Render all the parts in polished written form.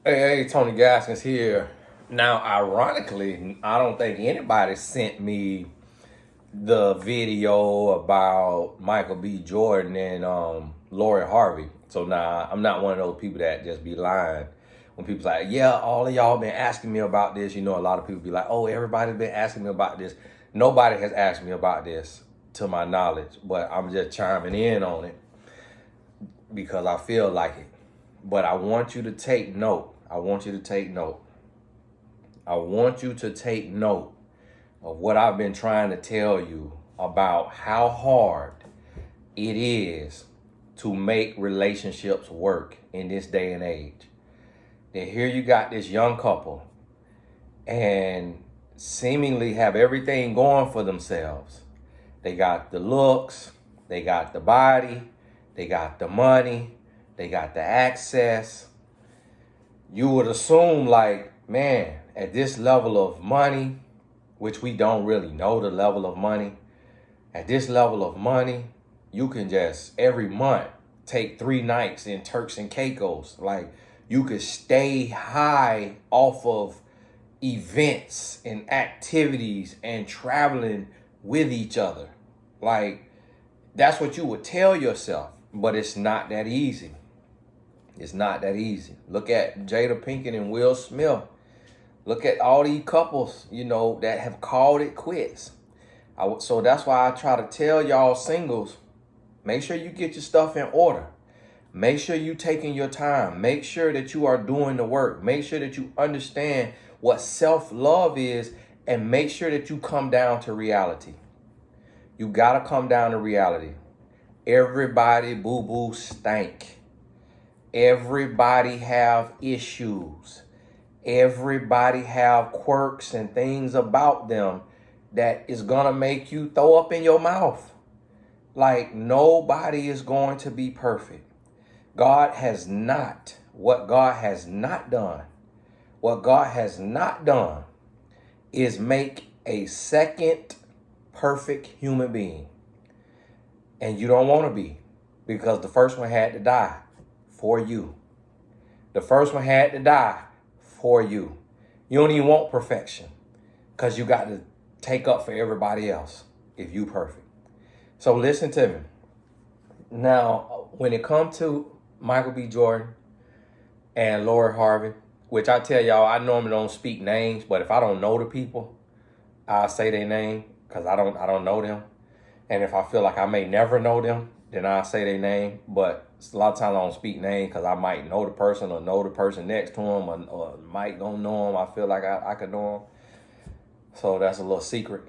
Hey, Tony Gaskins here. Now, ironically, I don't think anybody sent me the video about Michael B. Jordan and Lori Harvey. So now I'm not one of those people that just be lying. When people's like, yeah, all of y'all been asking me about this. You know, a lot of people be like, oh, everybody's been asking me about this. Nobody has asked me about this to my knowledge, but I'm just chiming in on it because I feel like it. But I want you to take note. I want you to take note. I want you to take note of what I've been trying to tell you about how hard it is to make relationships work in this day and age. Then here you got this young couple and seemingly have everything going for themselves. They got the looks, they got the body, they got the money, they got the access. You would assume, like, man, at this level of money, which we don't really know the level of money, at this level of money, you can just every month take 3 nights in Turks and Caicos. Like, you could stay high off of events and activities and traveling with each other. Like, that's what you would tell yourself, but it's not that easy. It's not that easy. Look at Jada Pinkett and Will Smith. Look at all these couples, that have called it quits. So that's why I try to tell y'all singles, make sure you get your stuff in order. Make sure you taking your time. Make sure that you are doing the work. Make sure that you understand what self-love is, and make sure that you come down to reality. You got to come down to reality. Everybody boo-boo stank. Everybody have issues. Everybody have quirks and things about them that is going to make you throw up in your mouth. Like, nobody is going to be perfect. What God has not done is make a second perfect human being. And you don't want to be, because the first one had to die for you. The first one had to die for you. You don't even want perfection, because you got to take up for everybody else if you perfect. So listen to me. Now, when it comes to Michael B. Jordan and Lori Harvey, which I tell y'all, I normally don't speak names, but if I don't know the people, I'll say their name because I don't know them. And if I feel like I may never know them, then I'll say their name. But a lot of times I don't speak names because I might know the person or know the person next to them, or might don't know them. I feel like I could know them. So that's a little secret.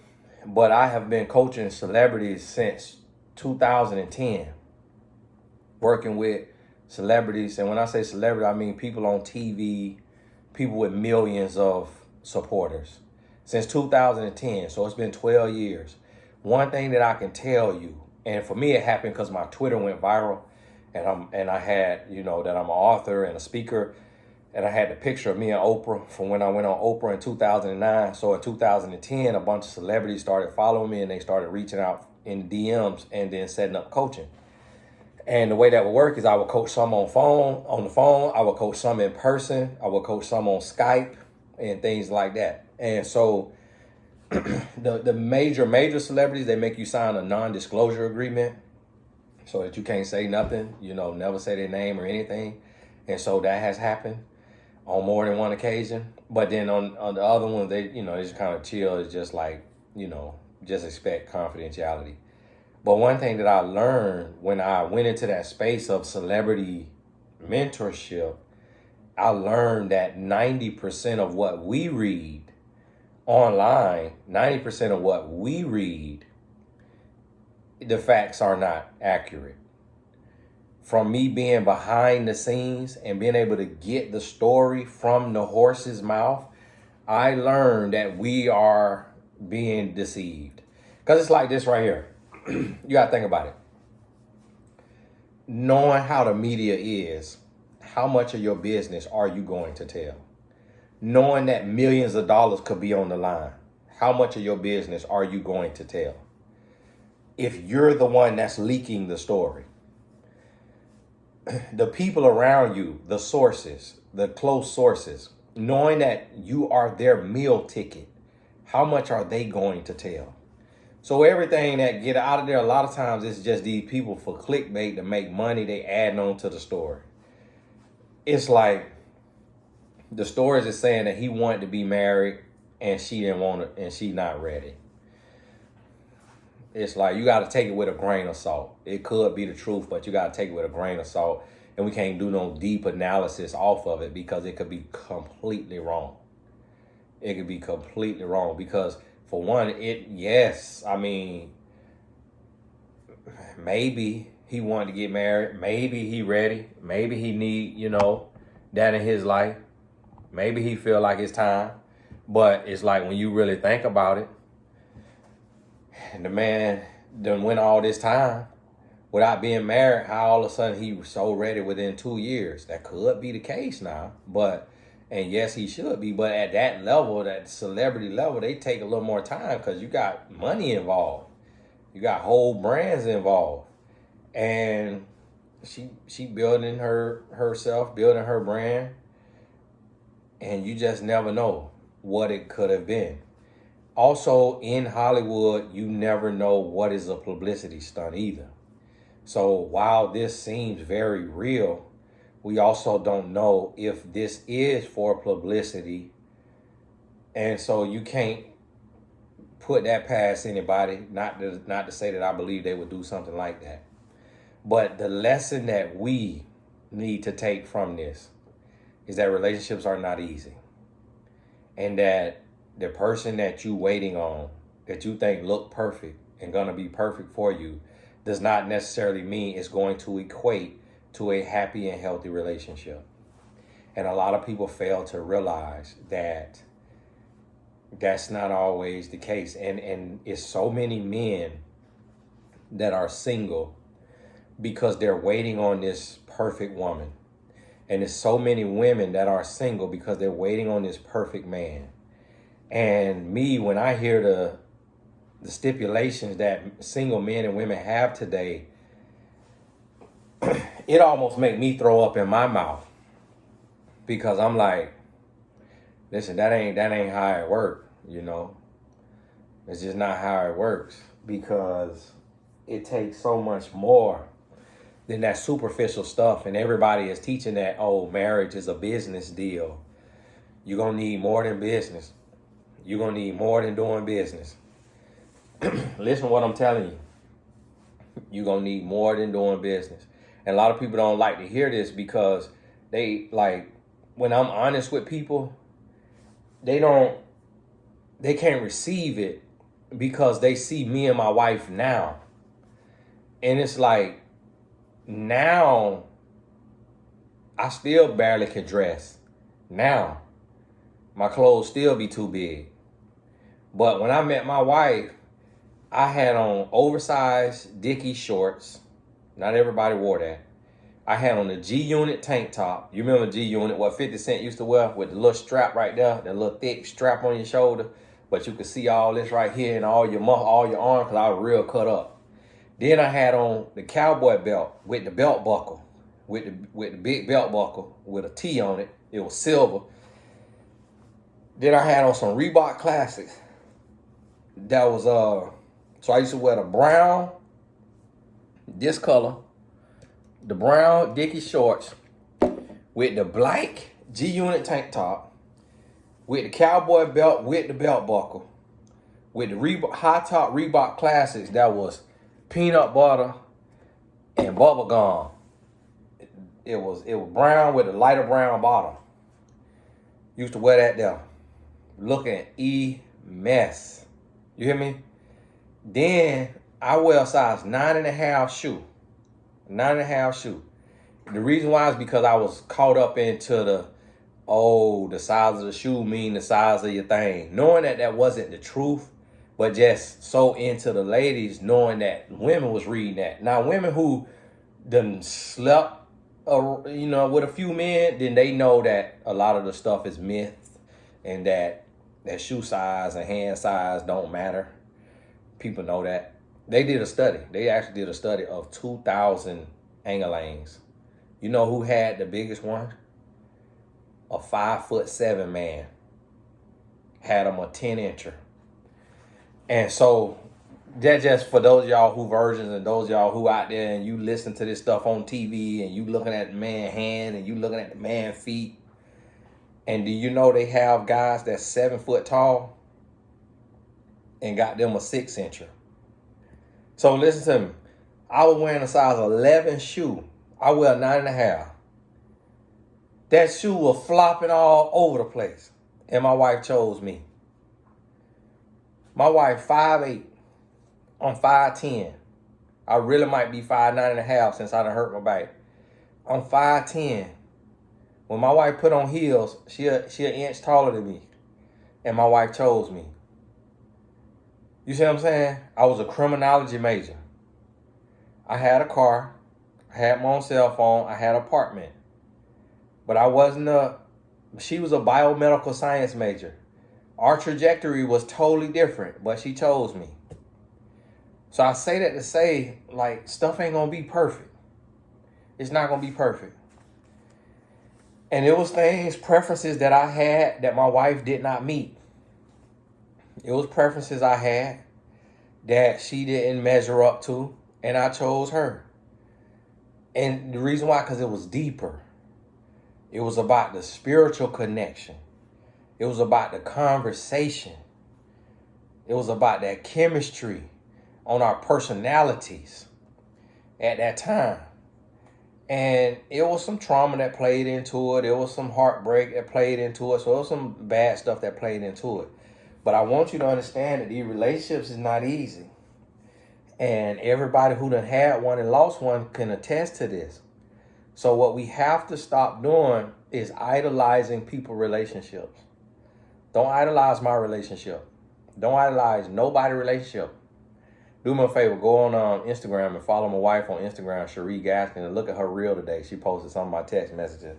But I have been coaching celebrities since 2010, working with celebrities. And when I say celebrity, I mean people on TV, people with millions of supporters since 2010. So it's been 12 years. One thing that I can tell you, and for me it happened because my Twitter went viral, and I had, that I'm an author and a speaker, and I had the picture of me and Oprah from when I went on Oprah in 2009. So in 2010, a bunch of celebrities started following me, and they started reaching out in DMs and then setting up coaching. And the way that would work is I would coach some on the phone. I would coach some in person. I would coach some on Skype and things like that. And so the major celebrities, they make you sign a non-disclosure agreement so that you can't say nothing, never say their name or anything. And so that has happened on more than one occasion. But then on the other ones, they just kind of chill. It's just like, just expect confidentiality. But one thing that I learned when I went into that space of celebrity mentorship, I learned that 90% of what we read online, 90% of what we read, the facts are not accurate. From me being behind the scenes and being able to get the story from the horse's mouth, I learned that we are being deceived. Because it's like this right here. You got to think about it. Knowing how the media is, how much of your business are you going to tell? Knowing that millions of dollars could be on the line, how much of your business are you going to tell? If you're the one that's leaking the story. the people around you, the sources, the close sources, knowing that you are their meal ticket, how much are they going to tell? So everything that get out of there, a lot of times it's just these people for clickbait to make money. They add on to the story. It's like the stories is saying that he wanted to be married and she didn't want it and she not ready. It's like you got to take it with a grain of salt. It could be the truth, but you got to take it with a grain of salt. And we can't do no deep analysis off of it because it could be completely wrong. It could be completely wrong because, for one, maybe he wanted to get married. Maybe he ready. Maybe he need, that in his life. Maybe he feel like it's time. But it's like when you really think about it, and the man done went all this time without being married, how all of a sudden he was so ready within 2 years. That could be the case now. And yes, he should be. But at that level, that celebrity level, they take a little more time because you got money involved. You got whole brands involved. And she building herself, building her brand. And you just never know what it could have been. Also, in Hollywood, you never know what is a publicity stunt either. So while this seems very real, we also don't know if this is for publicity. And so you can't put that past anybody, not to say that I believe they would do something like that. But the lesson that we need to take from this is that relationships are not easy. And that the person that you waiting on, that you think look perfect and gonna be perfect for you, does not necessarily mean it's going to equate to a happy and healthy relationship. And a lot of people fail to realize that that's not always the case. And it's so many men that are single because they're waiting on this perfect woman. And there's so many women that are single because they're waiting on this perfect man. And me, when I hear the stipulations that single men and women have today, it almost make me throw up in my mouth. Because I'm like, listen, that ain't how it works, It's just not how it works. Because it takes so much more than that superficial stuff. And everybody is teaching that, marriage is a business deal. You're going to need more than business. You're going to need more than doing business. Listen to what I'm telling you. You're going to need more than doing business. And a lot of people don't like to hear this because they, when I'm honest with people, they can't receive it because they see me and my wife now. And it's like, now I still barely can dress. Now my clothes still be too big. But when I met my wife, I had on oversized Dickie shorts. Not everybody wore that. I had on the G-Unit tank top. You remember G-Unit, what 50 Cent used to wear with the little strap right there, the little thick strap on your shoulder, but you could see all this right here and all your arm because I was real cut up. Then I had on the cowboy belt with the belt buckle, with the big belt buckle with a T on it. It was silver. Then I had on some Reebok Classics. That was so I used to wear the brown, this color, the brown Dickie shorts with the black G-Unit tank top, with the cowboy belt with the belt buckle, with the high top Reebok Classics that was peanut butter and bubble gum. It was brown with a lighter brown bottom. Used to wear that there. Looking mess. You hear me? Then I wear a size 9.5 shoe. 9.5 shoe. The reason why is because I was caught up into the size of the shoe mean the size of your thing. Knowing that wasn't the truth, but just so into the ladies, knowing that women was reading that. Now, women who done slept, with a few men, then they know that a lot of the stuff is myth and that shoe size and hand size don't matter. People know that. They did a study. They actually did a study of 2,000 Anglings You know who had the biggest one? A 5'7" man had him a 10-incher. And so that just for those of y'all who virgins and those of y'all who out there and you listen to this stuff on TV and you looking at the man hand and you looking at the man feet. And do you know they have guys that's 7 foot tall and got them a 6-incher? So listen to me. I was wearing a size 11 shoe. I wear a 9.5. That shoe was flopping all over the place. And my wife chose me. My wife 5'8". I'm 5'10". I really might be 5'9.5" since I done hurt my back. I'm 5'10". When my wife put on heels, she an inch taller than me. And my wife chose me. You see what I'm saying? I was a criminology major. I had a car. I had my own cell phone. I had an apartment. But I wasn't she was a biomedical science major. Our trajectory was totally different, but she chose me. So I say that to say, like, stuff ain't gonna be perfect. It's not gonna be perfect. And it was things, preferences that I had that my wife did not meet. It was preferences I had that she didn't measure up to, and I chose her. And the reason why, because it was deeper. It was about the spiritual connection. It was about the conversation. It was about that chemistry on our personalities at that time. And it was some trauma that played into it. It was some heartbreak that played into it. So it was some bad stuff that played into it. But I want you to understand that these relationships is not easy. And everybody who done had one and lost one can attest to this. So what we have to stop doing is idolizing people relationships. Don't idolize my relationship. Don't idolize nobody's relationship. Do me a favor, go on Instagram and follow my wife on Instagram, Cherie Gaskin, and look at her reel today. She posted some of my text messages.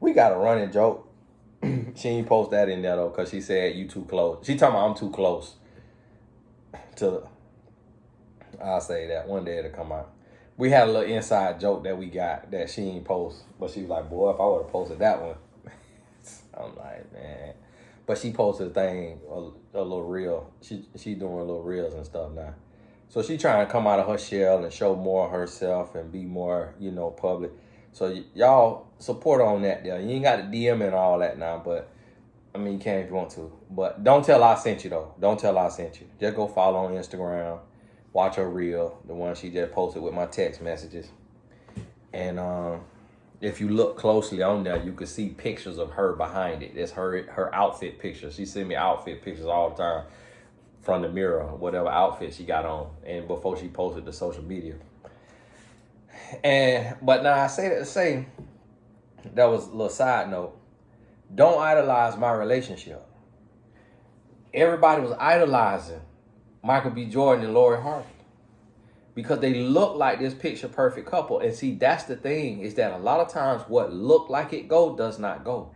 We got a running joke. She ain't post that in there though, because she said you too close. She talking about I'm too close to I'll say that. One day it'll come out. We had a little inside joke that we got that she ain't post. But she was like, boy, if I would have posted that one. I'm like, man. But she posted a thing, a little reel. She doing little reels and stuff now. So she trying to come out of her shell and show more of herself and be more, public. So y'all support on that there. You ain't got to DM and all that now, but I mean, you can if you want to. But don't tell I sent you, though. Don't tell I sent you. Just go follow on Instagram. Watch her reel, the one she just posted with my text messages. And if you look closely on there, you can see pictures of her behind it. It's her outfit pictures. She send me outfit pictures all the time from the mirror, whatever outfit she got on, and before she posted to social media. But now I say that to say, that was a little side note. Don't idolize my relationship. Everybody was idolizing Michael B. Jordan and Lori Harvey because they look like this picture perfect couple. And see, that's the thing, is that a lot of times what look like it go does not go.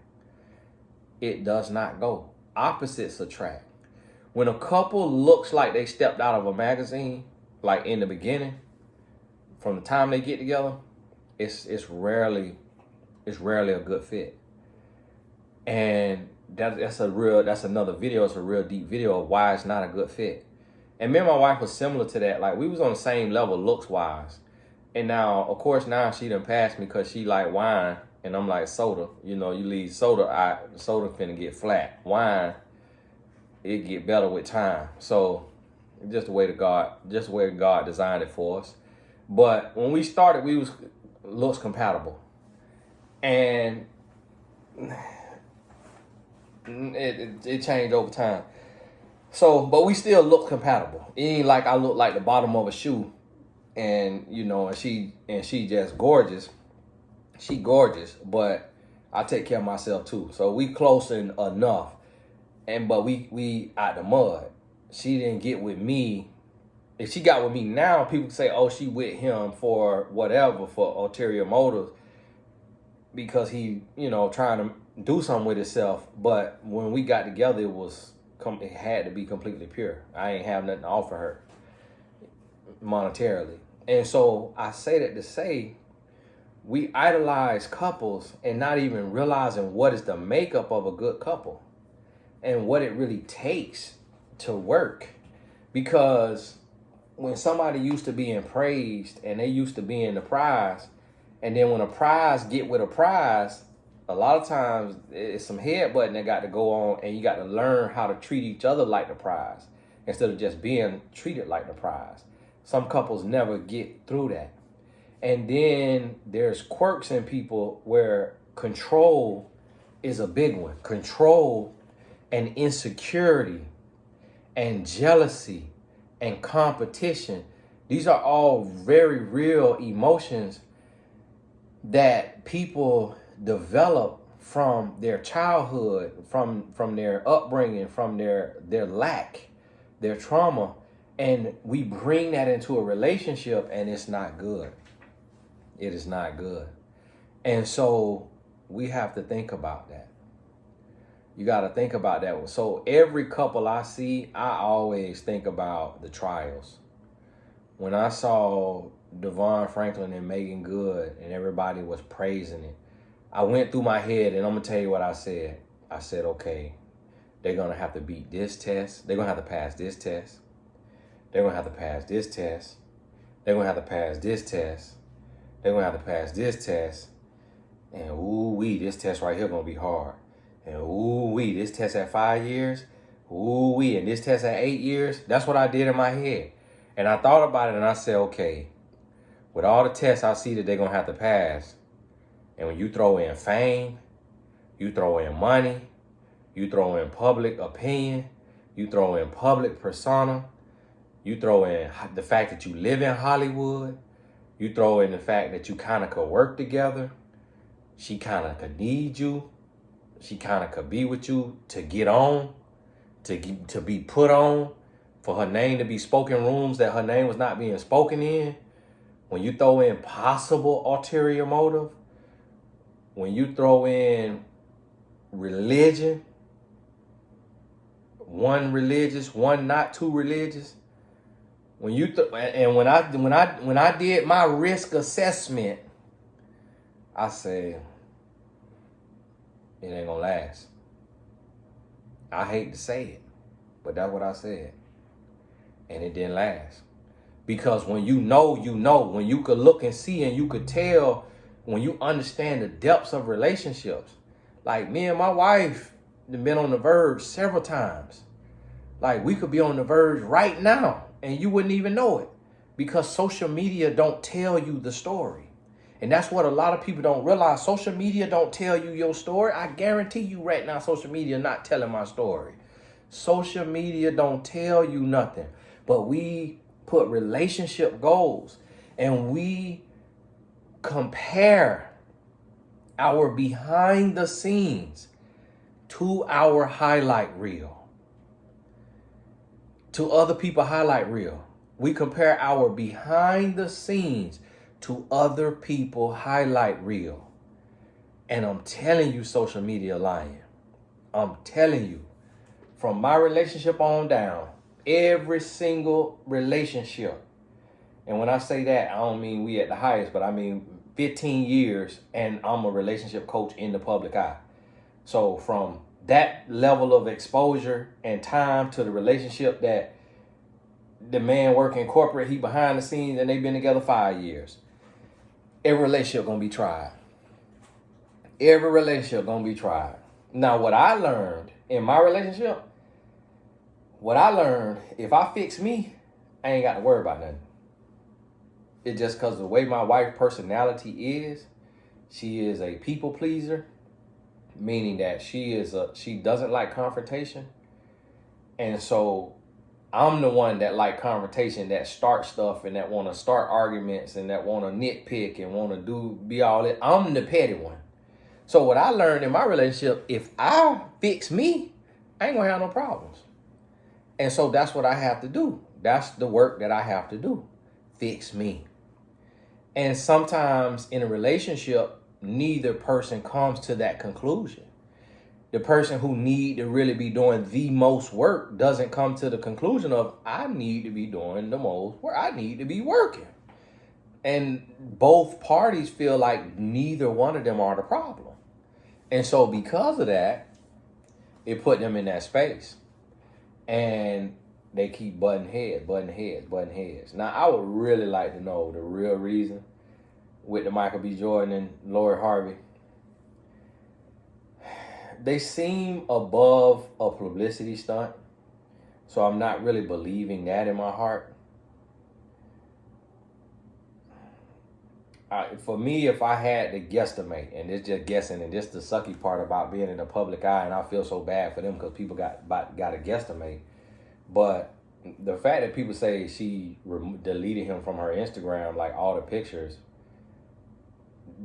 It does not go. Opposites attract. When a couple looks like they stepped out of a magazine, like in the beginning, from the time they get together, it's rarely a good fit. And that's another video. It's a real deep video of why it's not a good fit. And me and my wife was similar to that. Like, we was on the same level looks wise. And now, of course, now she done passed me because she like wine and I'm like soda. You leave soda, soda finna get flat. Wine, it get better with time. So just the way God designed it for us. But when we started, we was looks compatible. And it changed over time. So, but we still look compatible. It ain't like I look like the bottom of a shoe, and and she just gorgeous. She gorgeous, but I take care of myself too. So we close enough, but we out the mud. She didn't get with me. If she got with me now, people say, "Oh, she with him for whatever, for ulterior motives," because he, trying to do something with himself. But when we got together, it had to be completely pure. I ain't have nothing to offer her monetarily. And so I say that to say, we idolize couples and not even realizing what is the makeup of a good couple and what it really takes to work. Because when somebody used to being praised and they used to being the prize, and then when a prize get with a prize, a lot of times it's some headbutting that got to go on, and you got to learn how to treat each other like the prize instead of just being treated like the prize. Some couples never get through that. And then there's quirks in people where control is a big one. Control and insecurity and jealousy and competition. These are all very real emotions that people develop from their childhood, from their upbringing, from their lack, their trauma. And we bring that into a relationship, and it's not good. It is not good. And so we have to think about that. You got to think about that. So every couple I see, I always think about the trials. When I saw Devon Franklin and Megan Good and everybody was praising it, I went through my head, and I'm going to tell you what I said. I said, okay, they're going to have to beat this test. They're going to have to pass this test. They're going to have to pass this test. They're going to have to pass this test. They're going to have to pass this test. And ooh-wee, this test right here going to be hard. And ooh-wee, this test at 5 years. Ooh-wee, and this test at 8 years. That's what I did in my head. And I thought about it, and I said, okay, with all the tests I see that they're going to have to pass, and when you throw in fame, you throw in money, you throw in public opinion, you throw in public persona, you throw in the fact that you live in Hollywood, you throw in the fact that you kind of could work together, she kind of could need you, she kind of could be with you to get on, to be put on, for her name to be spoken rooms that her name was not being spoken in. When you throw in possible ulterior motive, when you throw in religion, one religious, one not too religious, when I did my risk assessment, I said, it ain't gonna last. I hate to say it, but that's what I said. And it didn't last. Because when you know, when you could look and see and you could tell, when you understand the depths of relationships. Like me and my wife have been on the verge several times. Like we could be on the verge right now and you wouldn't even know it, because social media don't tell you the story. And that's what a lot of people don't realize. Social media don't tell you your story. I guarantee you right now, social media not telling my story. Social media don't tell you nothing. But we put relationship goals and we compare our behind the scenes to our highlight reel, to other people's highlight reel. We compare our behind the scenes to other people's highlight reel. And I'm telling you, social media lying. I'm telling you, from my relationship on down, every single relationship. And when I say that, I don't mean we at the highest, but I mean 15 years and I'm a relationship coach in the public eye. So from that level of exposure and time to the relationship that the man working corporate, he behind the scenes and they've been together 5 years. Every relationship gonna be tried. Every relationship gonna be tried. Now, what I learned in my relationship, if I fix me, I ain't got to worry about nothing. It's just because the way my wife's personality is, she is a people pleaser, meaning that she doesn't like confrontation. And so I'm the one that like confrontation, that start stuff and that want to start arguments and that want to nitpick and want to be all that. I'm the petty one. So what I learned in my relationship, if I fix me, I ain't gonna have no problems. And so that's what I have to do. That's the work that I have to do. Fix me. And sometimes in a relationship, neither person comes to that conclusion. The person who need to really be doing the most work doesn't come to the conclusion of, I need to be doing the most work. I need to be working. And both parties feel like neither one of them are the problem. And so because of that, it put them in that space. And they keep butting heads. Now, I would really like to know the real reason with the Michael B. Jordan and Lori Harvey. They seem above a publicity stunt, so I'm not really believing that in my heart. For me, if I had to guesstimate, and it's just guessing, and this is the sucky part about being in the public eye, and I feel so bad for them because people got to guesstimate. But the fact that people say she deleted him from her Instagram, like all the pictures,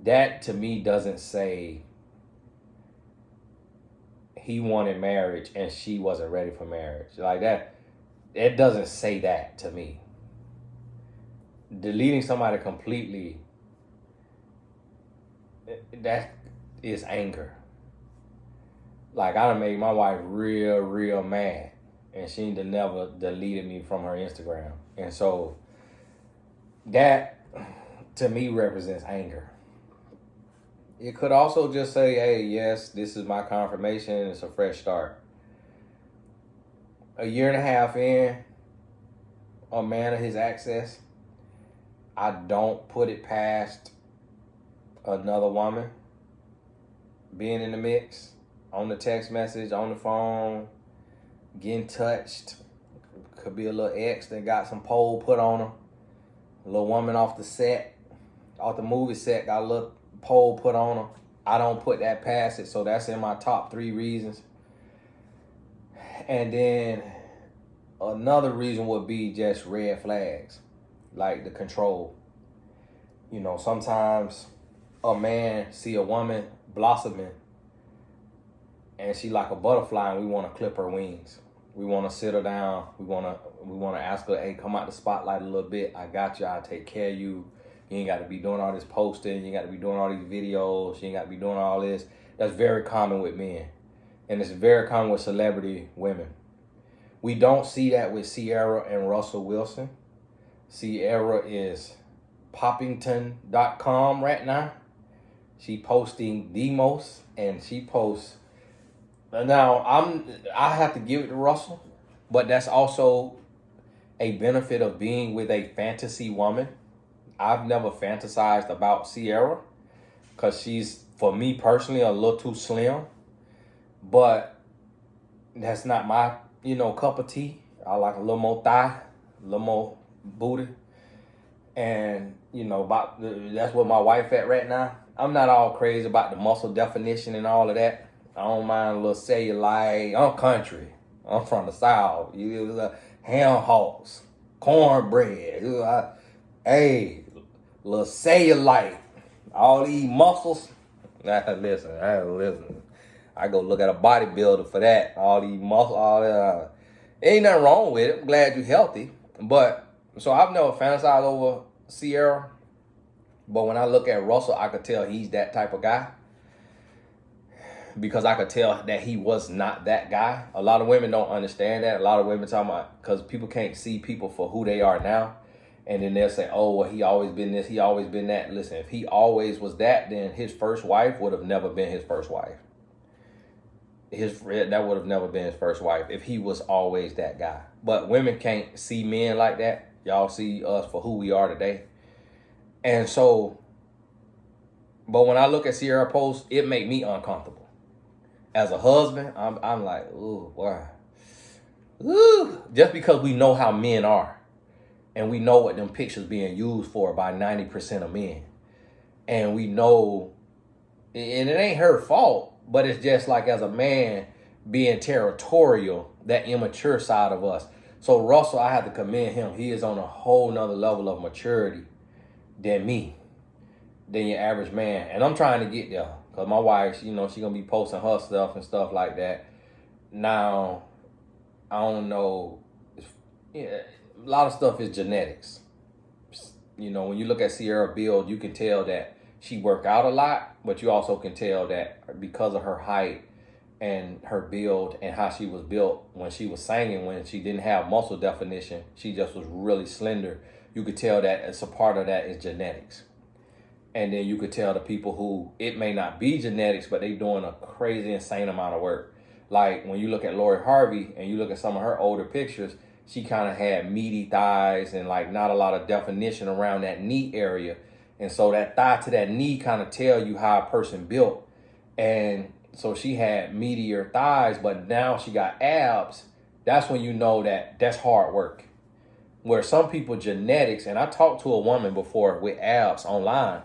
that to me doesn't say he wanted marriage and she wasn't ready for marriage. Like that, it doesn't say that to me. Deleting somebody completely, that is anger. Like, I done made my wife real mad, and she never deleted me from her Instagram. And so that to me represents anger. It could also just say, hey, yes, this is my confirmation. It's a fresh start. A year and a half in, a man of his access, I don't put it past another woman being in the mix, on the text message, on the phone, getting touched. Could be a little ex that got some pole put on her. A little woman off the set, off the movie set, got a little pole put on her. I don't put that past it, so that's in my top 3 reasons. And then another reason would be just red flags, like the control. You know, sometimes a man see a woman blossoming and she like a butterfly, and we want to clip her wings. We want to sit her down. We want to ask her, hey, come out the spotlight a little bit. I got you. I'll take care of you. You ain't got to be doing all this posting. You ain't got to be doing all these videos. You ain't got to be doing all this. That's very common with men. And it's very common with celebrity women. We don't see that with Sierra and Russell Wilson. Sierra is poppington.com right now. She posting the most, and she posts. Now, I have to give it to Russell, but that's also a benefit of being with a fantasy woman. I've never fantasized about Sierra because she's, for me personally, a little too slim. But that's not my, cup of tea. I like a little more thigh, a little more booty. And, that's where my wife at right now. I'm not all crazy about the muscle definition and all of that. I don't mind a little cellulite. I'm country. I'm from the South. Ham hocks, cornbread. Hey, little cellulite. All these muscles. Listen. I go look at a bodybuilder for that. All these muscles, all that. Ain't nothing wrong with it. I'm glad you're healthy. But, so I've never fantasized over Sierra. But when I look at Russell, I could tell he's that type of guy. Because I could tell that he was not that guy. A lot of women don't understand that. A lot of women talking about, because people can't see people for who they are now. And then they'll say, oh, well, he always been this, he always been that. Listen, if he always was that, then his first wife would have never been his first wife. That would have never been his first wife if he was always that guy. But women can't see men like that. Y'all see us for who we are today. And so, but when I look at Sierra posts, it make me uncomfortable. As a husband, I'm like, ooh, boy. Ooh, just because we know how men are. And we know what them pictures being used for by 90% of men. And we know, and it ain't her fault, but it's just like as a man being territorial, that immature side of us. So Russell, I have to commend him. He is on a whole nother level of maturity than me, than your average man. And I'm trying to get there. Because my wife, she going to be posting her stuff and stuff like that. Now, I don't know. A lot of stuff is genetics. When you look at Sierra build, you can tell that she worked out a lot. But you also can tell that because of her height and her build and how she was built when she was singing, when she didn't have muscle definition, she just was really slender. you could tell that it's a part of that is genetics. And then you could tell the people who it may not be genetics, but they doing a crazy, insane amount of work. Like when you look at Harvey and you look at some of her older pictures, she kind of had meaty thighs and like not a lot of definition around that knee area. And so that thigh to that knee kind of tell you how a person built. And so she had meatier thighs, but now she got abs. That's when you know that that's hard work. Where some people genetics, and I talked to a woman before with abs online.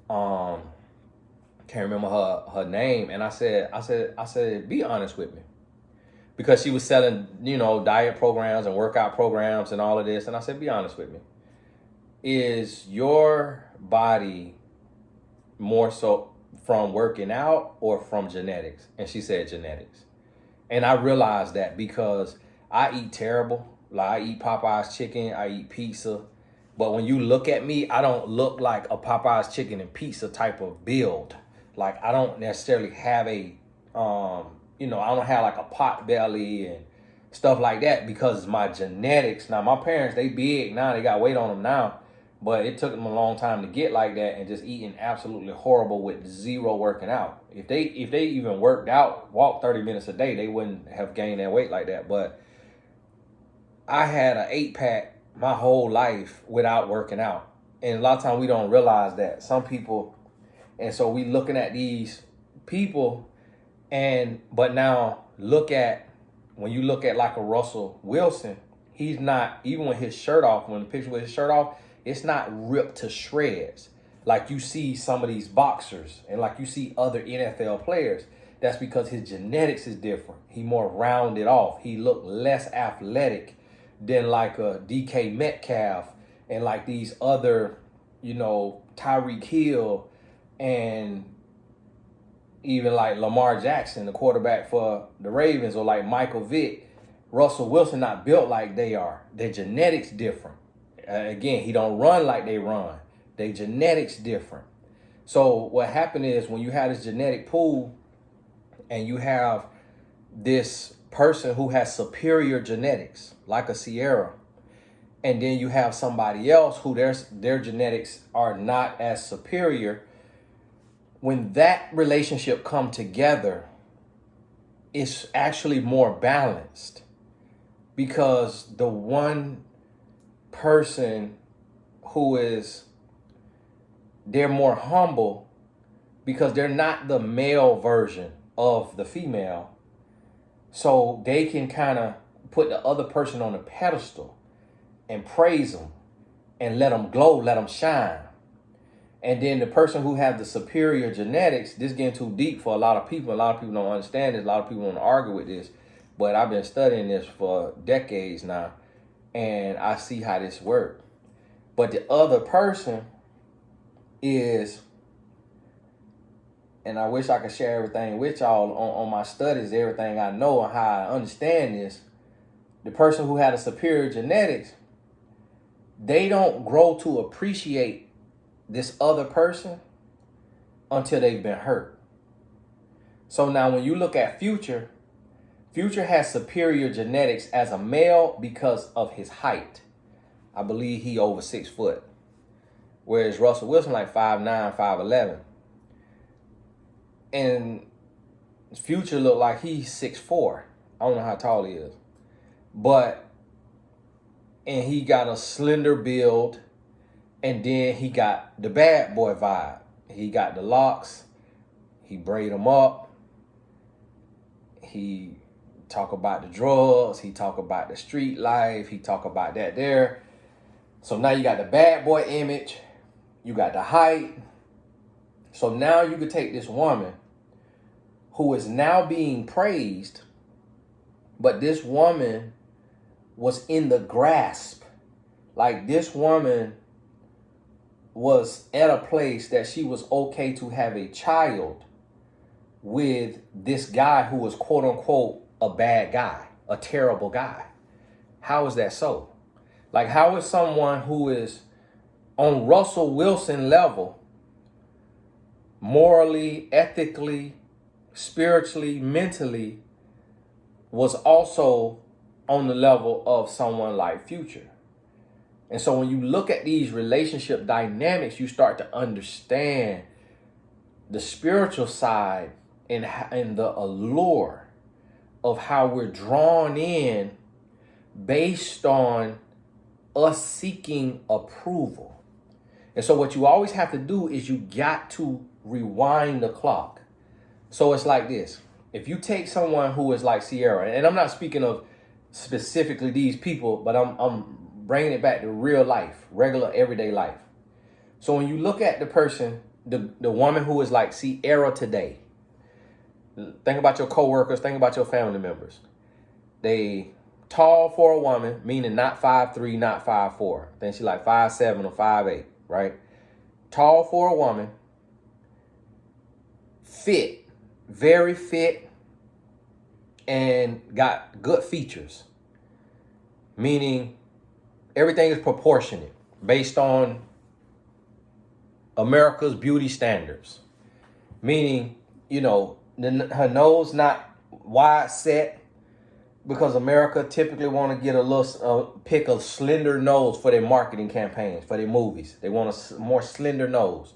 Can't remember her name, and I said, be honest with me, because she was selling, diet programs and workout programs and all of this, and I said, be honest with me. Is your body more so from working out or from genetics? And she said genetics. And I realized that because I eat terrible. Like I eat Popeye's chicken, I eat pizza. But when you look at me, I don't look like a Popeye's chicken and pizza type of build. Like I don't necessarily have I don't have like a pot belly and stuff like that because it's my genetics. Now my parents, they big now, they got weight on them now. But it took them a long time to get like that and just eating absolutely horrible with zero working out. If they even worked out, walked 30 minutes a day, they wouldn't have gained that weight like that. But I had an 8-pack my whole life without working out. And a lot of times we don't realize that. Some people, and so we looking at these people but now when you look at like a Russell Wilson, he's not, even with his shirt off, when the picture with his shirt off, it's not ripped to shreds like you see some of these boxers and like you see other NFL players. That's because his genetics is different. He more rounded off. He looked less athletic than like a DK Metcalf and like these other, Tyreek Hill and even like Lamar Jackson, the quarterback for the Ravens, or like Michael Vick. Russell Wilson not built like they are. Their genetics different. Again, he don't run like they run. Their genetics different. So what happened is when you have this genetic pool and you have this person who has superior genetics, like a Sierra, and then you have somebody else who their genetics are not as superior, when that relationship come together, it's actually more balanced because the one person they're more humble because they're not the male version of the female. So they can kind of put the other person on a pedestal and praise them and let them glow, let them shine. And then the person who has the superior genetics, this getting too deep for a lot of people. A lot of people don't understand this. A lot of people want to argue with this. But I've been studying this for decades now. And I see how this works. But the other person is, and I wish I could share everything with y'all on my studies, everything I know and how I understand this. The person who had a superior genetics, they don't grow to appreciate this other person until they've been hurt. So now when you look at Future has superior genetics as a male because of his height. I believe he over 6 foot. Whereas Russell Wilson like 5'9", 5'11". And Future look like he's 6'4". I don't know how tall he is. And he got a slender build. And then he got the bad boy vibe. He got the locks. He braid them up. He talk about the drugs. He talk about the street life. He talk about that there. So now you got the bad boy image. You got the height. So now you could take this woman who is now being praised, but this woman was in the grasp. Like this woman was at a place that she was okay to have a child with this guy who was quote unquote a bad guy, a terrible guy. How is that so? Like how is someone who is on Russell Wilson level, morally, ethically, spiritually, mentally, was also on the level of someone like Future? And so when you look at these relationship dynamics, you start to understand the spiritual side and the allure of how we're drawn in based on us seeking approval. And so what you always have to do is you got to rewind the clock. So it's like this. If you take someone who is like Sierra, and I'm not speaking of specifically these people, but I'm bringing it back to real life, regular everyday life. So when you look at the person, the woman who is like Sierra today, think about your coworkers, think about your family members. They tall for a woman, meaning not 5'3", not 5'4". I think she's like 5'7" or 5'8", right? Tall for a woman, fit, very fit, and got good features. Meaning everything is proportionate based on America's beauty standards. Meaning, her nose not wide set, because America typically want to get a little pick a slender nose for their marketing campaigns, for their movies. They want a more slender nose,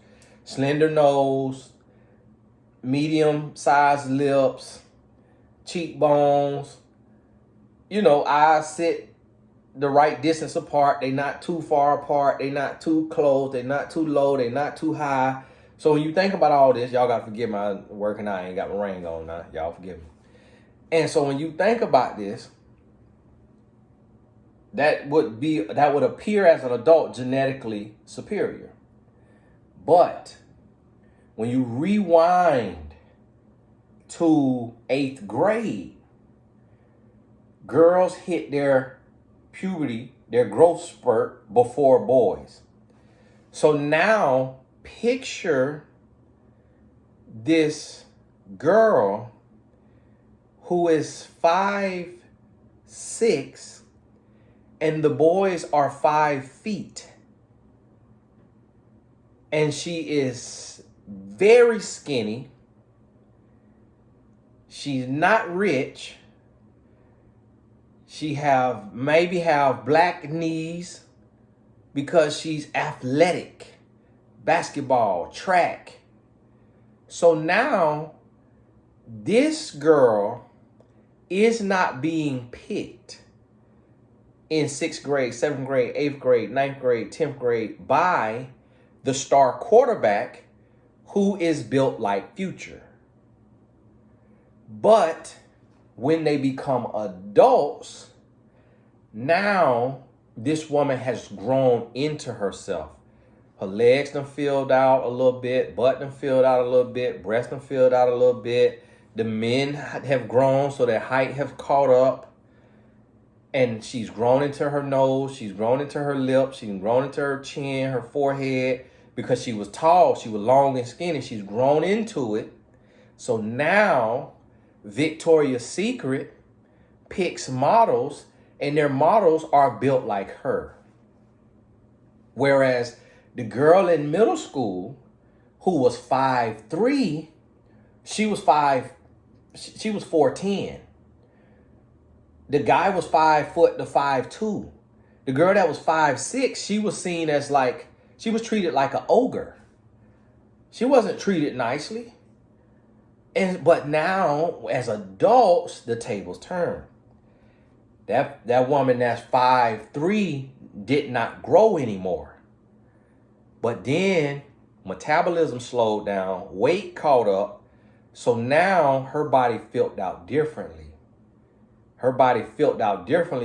medium-sized lips, cheekbones. Eyes sit the right distance apart. They not too far apart. They not too close. They not too low. They not too high. So when you think about all this, y'all got to forgive my working out. I ain't got my ring on now. Y'all forgive me. And so when you think about this, that would appear as an adult genetically superior. But when you rewind to 8th grade, girls hit their puberty, their growth spurt before boys. So now picture this girl who is 5'6" and the boys are 5 feet. And she is very skinny. She's not rich. She maybe have black knees because she's athletic, basketball, track. So now this girl is not being picked in 6th grade, 7th grade, 8th grade, 9th grade, 10th grade by the star quarterback who is built like Future. But when they become adults, now this woman has grown into herself. Her legs done filled out a little bit, butt done filled out a little bit, breast done filled out a little bit. The men have grown, so their height have caught up. And she's grown into her nose, she's grown into her lips, she's grown into her chin, her forehead. Because she was tall, she was long and skinny, she's grown into it. So now Victoria's Secret picks models, and their models are built like her. Whereas the girl in middle school who was 5'3", she was 4'10". The guy was 5 foot to 5'2". The girl that was 5'6", she was seen as she was treated like an ogre. She wasn't treated nicely. But now, as adults, the tables turn. That woman that's 5'3" did not grow anymore. But then metabolism slowed down, weight caught up. So now her body filled out differently.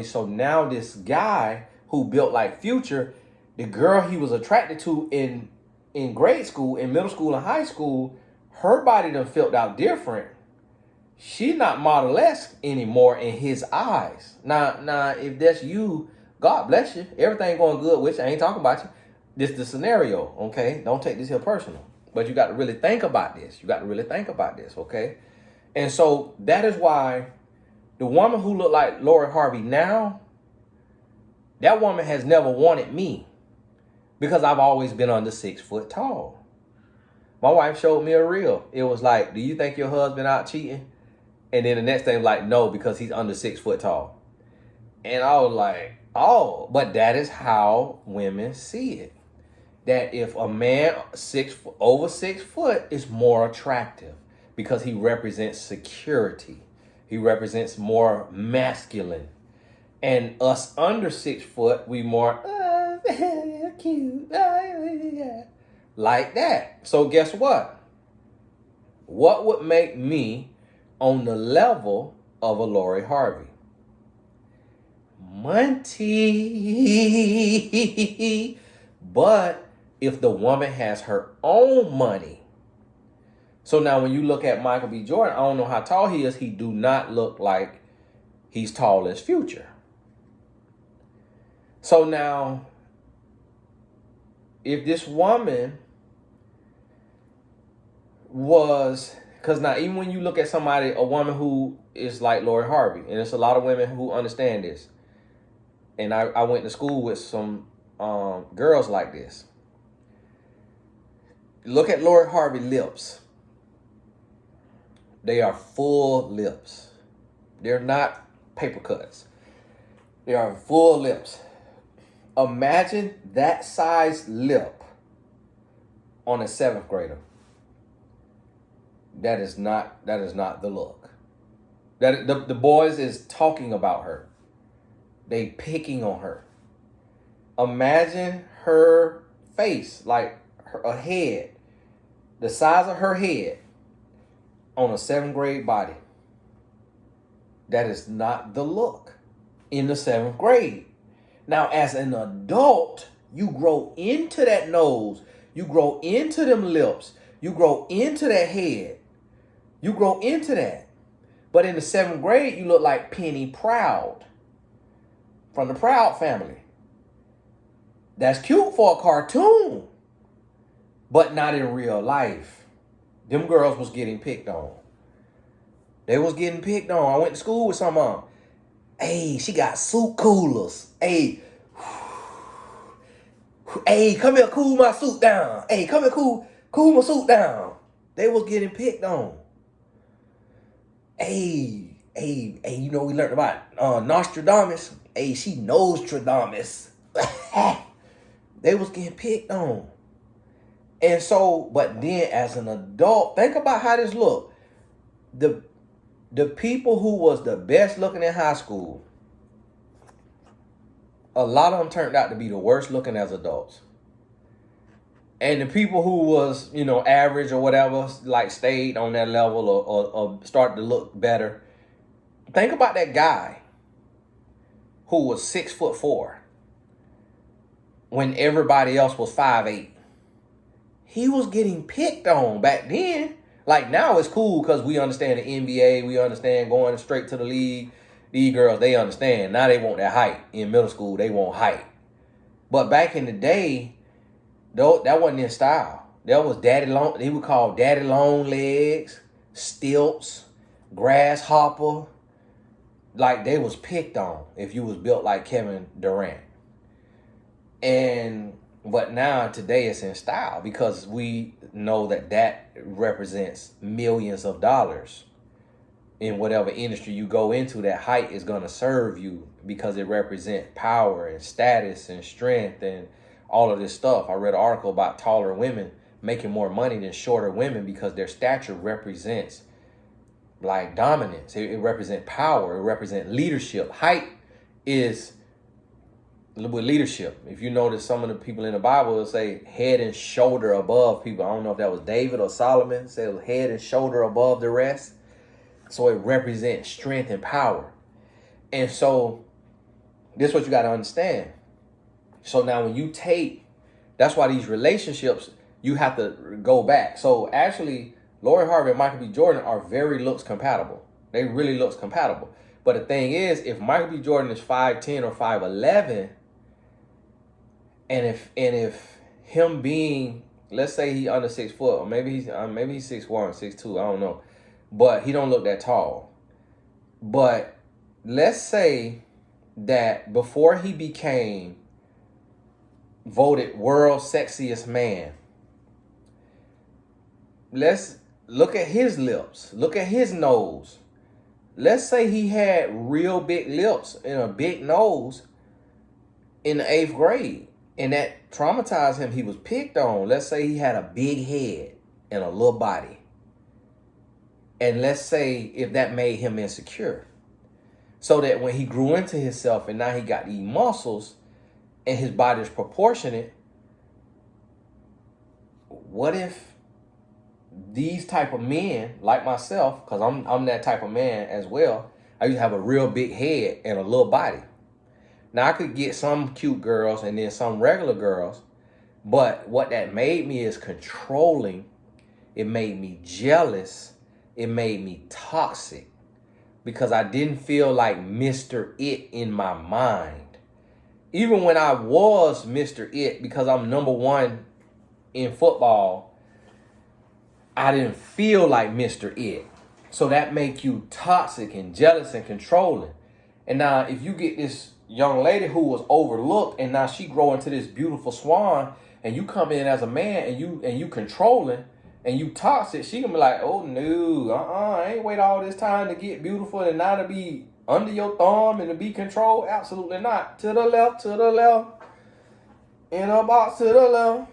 So now this guy who built like Future, the girl he was attracted to in grade school, in middle school and high school, her body done filled out different. She's not model-esque anymore in his eyes. Now, if that's you, God bless you. Everything going good with you. I ain't talking about you. This is the scenario, okay? Don't take this here personal. But you got to really think about this. Okay? And so that is why the woman who looked like Lori Harvey now, that woman has never wanted me because I've always been under 6 foot tall. My wife showed me a reel. It was like, do you think your husband out cheating? And then the next thing, like, no, because he's under 6 foot tall. And I was like, Oh, but that is how women see it. That if a man over 6 foot is more attractive because he represents security, he represents more masculine, and us under 6 foot, we more cute, like that. So guess what? What would make me on the level of a Lori Harvey? Money. But if the woman has her own money. So now when you look at Michael B. Jordan, I don't know how tall he is. He do not look like he's tall as Future. So now, if this woman was, because now even when you look at somebody, a woman who is like Lori Harvey, and there's a lot of women who understand this. And I went to school with some girls like this. Look at Lori Harvey lips. They are full lips. They're not paper cuts. They are full lips. Imagine that size lip on a 7th grader. That is not the look. That the boys is talking about her. They picking on her. Imagine her face, like her head, the size of her head on a 7th grade body. That is not the look in the 7th grade. Now, as an adult, you grow into that nose. You grow into them lips. You grow into that head. You grow into that. But in the 7th grade, you look like Penny Proud from the Proud family. That's cute for a cartoon, but not in real life. Them girls was getting picked on. They was getting picked on. I went to school with some of them. Hey, she got suit coolers. Hey, come here, cool my suit down. Hey, come here, cool my suit down. They was getting picked on. Hey, you know we learned about Nostradamus. Hey, she knows Stradamus. They was getting picked on. And so, but then as an adult, think about how this look. The people who was the best looking in high school, a lot of them turned out to be the worst looking as adults. And the people who was, average or whatever, like stayed on that level or started to look better. Think about that guy who was 6'4" when everybody else was 5'8". He was getting picked on back then. Like now it's cool because we understand the NBA. We understand going straight to the league. These girls, they understand. Now they want that height. In middle school, they want height. But back in the day, that wasn't their style. That was daddy long. They would call daddy long legs, stilts, grasshopper. Like they was picked on if you was built like Kevin Durant. But now today it's in style because we know that represents millions of dollars in whatever industry you go into. That height is going to serve you because it represents power and status and strength and all of this stuff. I read an article about taller women making more money than shorter women because their stature represents like dominance. It represents power. It represents leadership. Height is with leadership. If you notice, some of the people in the Bible will say head and shoulder above people. I don't know if that was David or Solomon. Say it was head and shoulder above the rest. So it represents strength and power. And so this is what you got to understand. So now when you that's why these relationships, you have to go back. So actually, Lori Harvey and Michael B. Jordan are very looks compatible. They really looks compatible. But the thing is, if Michael B. Jordan is 5'10" or 5'11", and if him being, let's say he under 6 foot, or maybe he's 6'1", 6'2", I don't know, but he don't look that tall. But let's say that before he became voted world's sexiest man, let's look at his lips, look at his nose. Let's say he had real big lips and a big nose. in the 8th grade. And that traumatized him. He was picked on. Let's say he had a big head and a little body. And let's say if that made him insecure. So that when he grew into himself and now he got these muscles and his body is proportionate, what if these type of men, like myself, because I'm that type of man as well, I used to have a real big head and a little body. Now, I could get some cute girls and then some regular girls, but what that made me is controlling. It made me jealous. It made me toxic because I didn't feel like Mr. It in my mind. Even when I was Mr. It, because I'm number one in football, I didn't feel like Mr. It. So that make you toxic and jealous and controlling. And now if you get this young lady who was overlooked and now she grow into this beautiful swan and you come in as a man and you controlling and you toxic, she gonna be like, oh no, I ain't wait all this time to get beautiful and now to be under your thumb and to be controlled. Absolutely not. To the left, in a box to the left.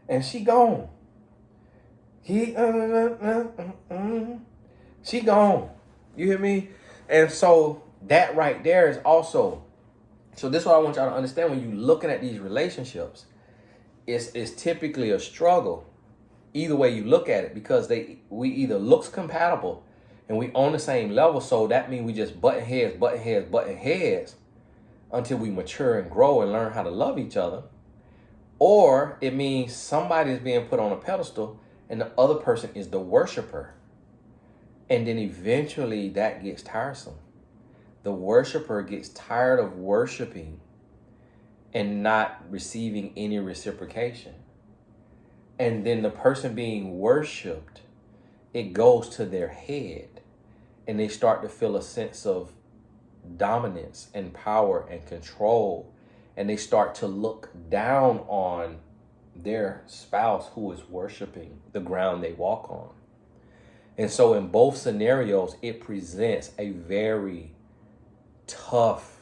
And she gone. She gone. You hear me? And so that right there is also, so this is what I want y'all to understand when you looking at these relationships. It's typically a struggle either way you look at it, because we either looks compatible and we on the same level, so that means we just button heads until we mature and grow and learn how to love each other. Or it means somebody is being put on a pedestal and the other person is the worshiper. And then eventually that gets tiresome. The worshiper gets tired of worshiping and not receiving any reciprocation. And then the person being worshipped, it goes to their head and they start to feel a sense of dominance and power and control. And they start to look down on their spouse who is worshiping the ground they walk on. And so in both scenarios, it presents a very tough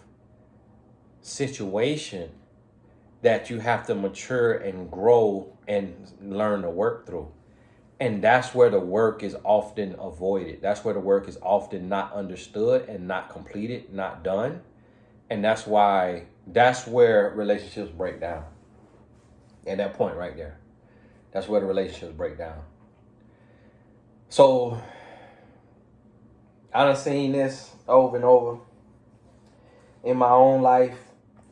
situation that you have to mature and grow and learn to work through. And that's where the work is often avoided. That's where the work is often not understood and not completed, not done. And that's where relationships break down. At that point right there. That's where the relationships break down. So I done seen this over and over in my own life,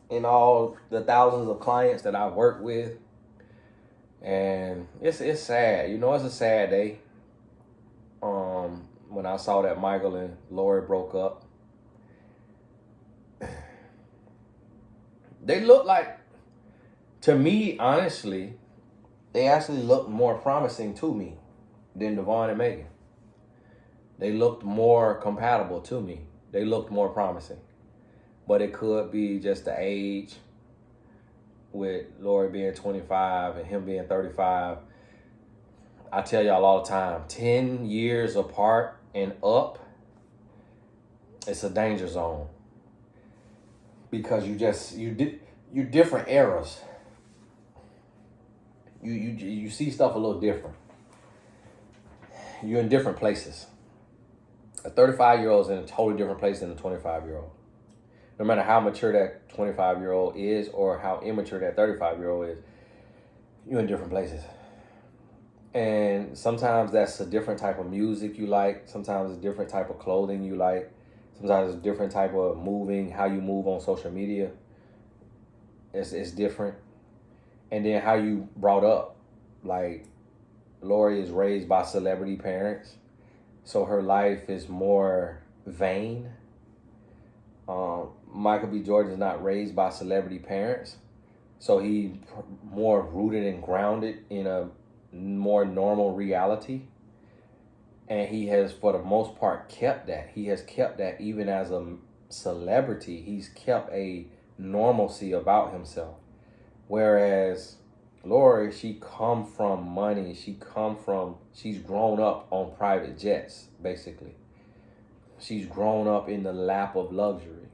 in all the thousands of clients that I've worked with. And it's sad. You know, it's a sad day. When I saw that Michael and Lori broke up. They look like, to me, honestly, they actually looked more promising to me than Devon and Megan. They looked more compatible to me. They looked more promising. But it could be just the age, with Lori being 25 and him being 35. I tell y'all all the time, 10 years apart and up, it's a danger zone. Because you different eras. You see stuff a little different. You're in different places. A 35-year-old is in a totally different place than a 25-year-old. No matter how mature that 25-year-old is or how immature that 35-year-old is, you're in different places. And sometimes that's a different type of music you like. Sometimes it's a different type of clothing you like. Sometimes it's a different type of moving, how you move on social media. It's different. And then how you brought up. Like, Lori is raised by celebrity parents, so her life is more vain. Michael B. Jordan is not raised by celebrity parents, so he's more rooted and grounded in a more normal reality. And he has, for the most part, kept that. He has kept that even as a celebrity. He's kept a normalcy about himself. Whereas Lori, she come from money. She's grown up on private jets, basically. She's grown up in the lap of luxury.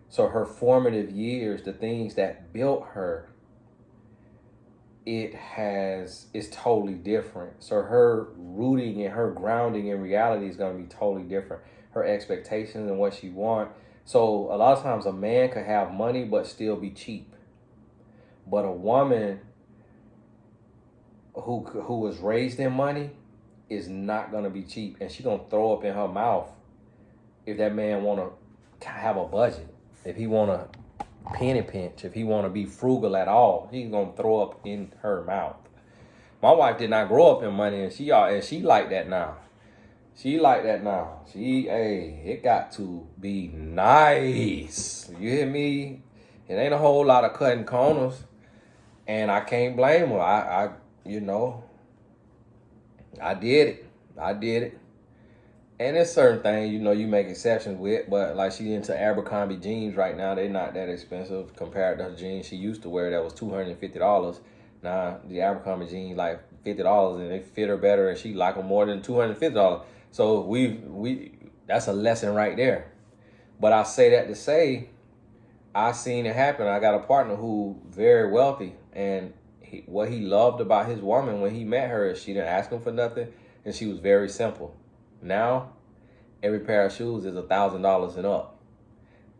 So her formative years, the things that built her, it's totally different. So her rooting and her grounding in reality is going to be totally different. Her expectations and what she wants. So a lot of times a man could have money but still be cheap. But a woman who was raised in money is not going to be cheap, and she's going to throw up in her mouth if that man want to have a budget. If he want to penny pinch, if he want to be frugal at all, he's going to throw up in her mouth. My wife did not grow up in money, and she like that now. She like that now. It got to be nice. You hear me? It ain't a whole lot of cutting corners, and I can't blame her. I did it. And there's certain things, you make exceptions with, but like she into Abercrombie jeans right now. They're not that expensive compared to her jeans she used to wear that was $250. Now, the Abercrombie jeans like $50 and they fit her better and she like them more than $250. So that's a lesson right there. But I say that to say, I seen it happen. I got a partner who very wealthy, and what he loved about his woman when he met her is she didn't ask him for nothing, and she was very simple. Now, every pair of shoes is $1,000 and up.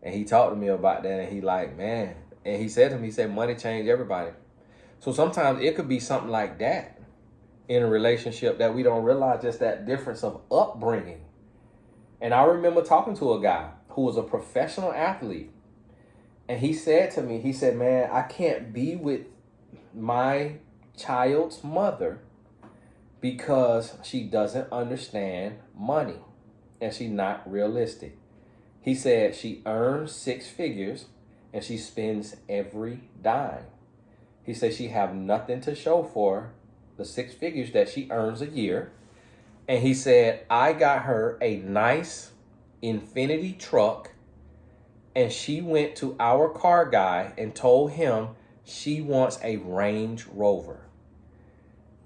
And he talked to me about that, and he like, man. And he said to me, money changed everybody. So sometimes it could be something like that in a relationship that we don't realize, just that difference of upbringing. And I remember talking to a guy who was a professional athlete. And he said to me, man, I can't be with my child's mother because she doesn't understand money and she's not realistic. He said she earns 6 figures and she spends every dime. He said she have nothing to show for the 6 figures that she earns a year. And he said, I got her a nice Infinity truck, and she went to our car guy and told him she wants a Range Rover.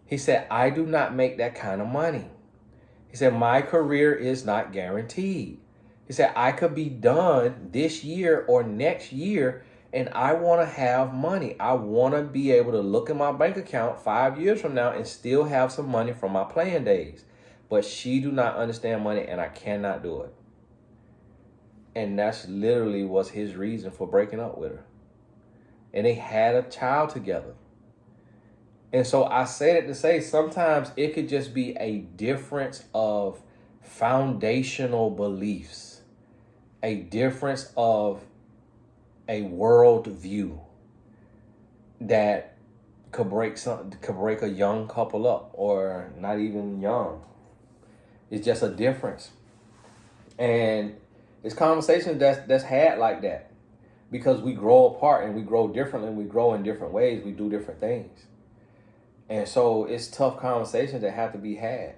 He said, I do not make that kind of money. He said, my career is not guaranteed. He said, I could be done this year or next year, and I want to have money. I want to be able to look at my bank account 5 years from now and still have some money from my playing days. But she do not understand money, and I cannot do it. And that's literally was his reason for breaking up with her. And they had a child together. And so I say that to say sometimes it could just be a difference of foundational beliefs, a difference of a world view that could break a young couple up, or not even young. It's just a difference. And it's conversations that's had like that because we grow apart and we grow differently. We grow in different ways. We do different things. And so it's tough conversations that have to be had.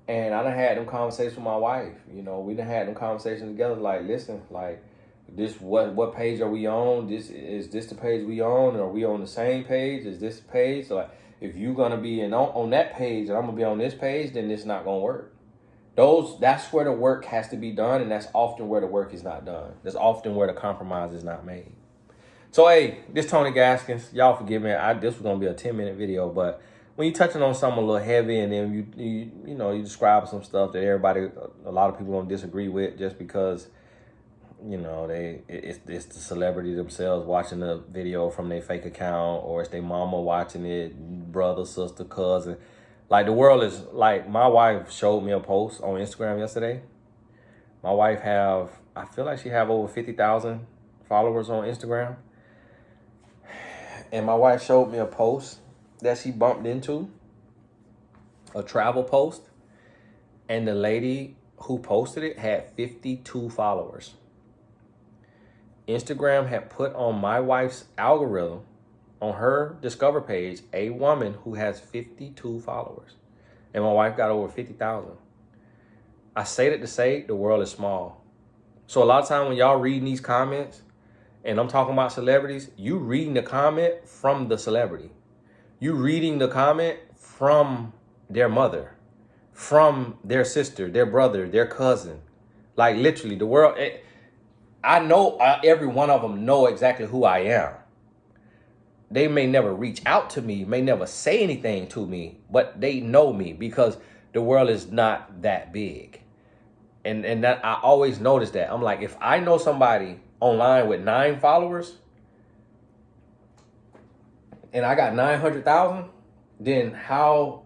And I done had them conversations with my wife. We done had them conversations together like, listen, like this, what page are we on? Is this the page we on? Are we on the same page? Is this the page? So like, if you're going to be on that page and I'm going to be on this page, then it's not going to work. That's where the work has to be done, and that's often where the work is not done. That's often where the compromise is not made. So, hey, this Tony Gaskins. Y'all forgive me. This was going to be a 10-minute video, but when you're touching on something a little heavy and then you describe some stuff that a lot of people don't disagree with just because, it's the celebrity themselves watching the video from their fake account, or it's their mama watching it, brother, sister, cousin. Like, the world is like, my wife showed me a post on Instagram yesterday. My wife I feel like she have over 50,000 followers on Instagram. And my wife showed me a post that she bumped into, a travel post. And the lady who posted it had 52 followers. Instagram had put on my wife's algorithm, on her Discover page, a woman who has 52 followers. And my wife got over 50,000. I say that to say the world is small. So a lot of time when y'all reading these comments, and I'm talking about celebrities, you reading the comment from the celebrity. You reading the comment from their mother, from their sister, their brother, their cousin. Like, literally, the world, I know every one of them know exactly who I am. They may never reach out to me, may never say anything to me, but they know me because the world is not that big. And that I always notice that. I'm like, if I know somebody online with 9 followers and I got 900,000, then how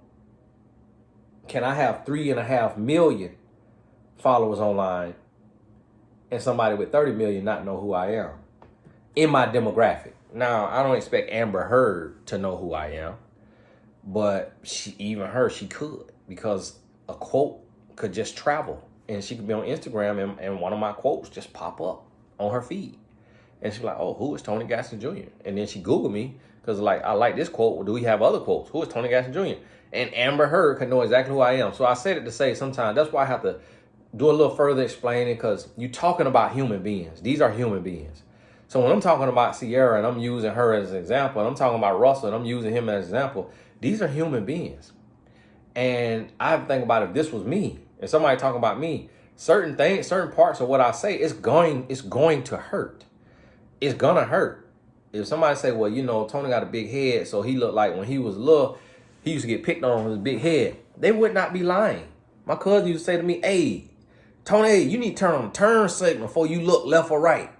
can I have 3.5 million followers online and somebody with 30 million not know who I am in my demographic? Now, I don't expect Amber Heard to know who I am, but she could, because a quote could just travel and she could be on Instagram and one of my quotes just pop up on her feed. And she's like, oh, who is Tony Gaston Jr.? And then she Googled me because, like, I like this quote. Well, do we have other quotes? Who is Tony Gaston Jr.? And Amber Heard could know exactly who I am. So I said it to say sometimes that's why I have to do a little further explaining, because you're talking about human beings. These are human beings. So when I'm talking about Sierra and I'm using her as an example, and I'm talking about Russell and I'm using him as an example, these are human beings. And I have to think about if this was me and somebody talking about me, certain things, certain parts of what I say, it's going to hurt. It's gonna hurt. If somebody say, well, you know, Tony got a big head, so he looked like when he was little, he used to get picked on with his big head, they would not be lying. My cousin used to say to me, hey, Tony, you need to turn on the turn signal before you look left or right.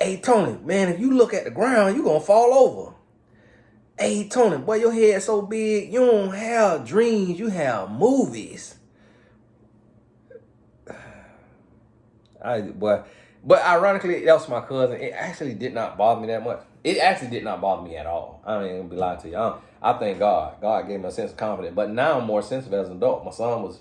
Hey, Tony, man, if you look at the ground, you're going to fall over. Hey, Tony, boy, your head so big, you don't have dreams, you have movies. But ironically, that was my cousin. It actually did not bother me that much. It actually did not bother me at all. I ain't gonna be lying to you. I thank God. God gave me a sense of confidence. But now I'm more sensitive as an adult. My son was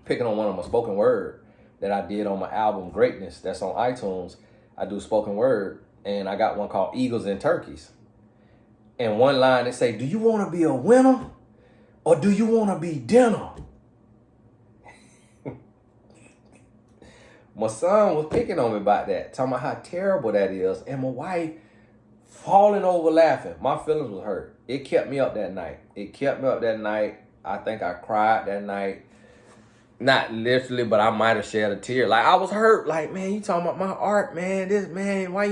picking on one of my spoken word that I did on my album Greatness that's on iTunes. I do spoken word, and I got one called Eagles and Turkeys. And one line, they say, do you want to be a winner or do you want to be dinner? My son was picking on me about that, talking about how terrible that is, and my wife falling over laughing. My feelings was hurt. It kept me up that night. I think I cried that night. Not literally, but I might have shed a tear. Like, I was hurt. Like, man, you talking about my art, man. This, man, why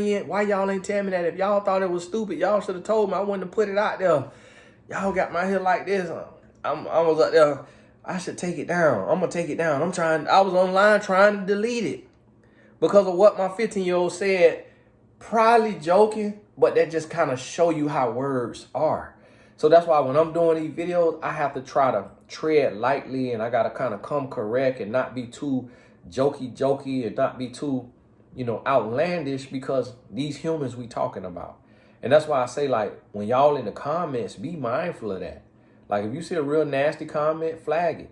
y'all ain't tell me that? If y'all thought it was stupid, y'all should have told me. I wouldn't have put it out there. Y'all got my hair like this. I was up there. I should take it down. I'm going to take it down. I was online trying to delete it because of what my 15-year-old said. Probably joking, but that just kind of show you how words are. So that's why when I'm doing these videos, I have to try to tread lightly, and I got to kind of come correct and not be too jokey and not be too, outlandish, because these humans we talking about. And that's why I say, like, when y'all in the comments, be mindful of that. Like, if you see a real nasty comment, flag it.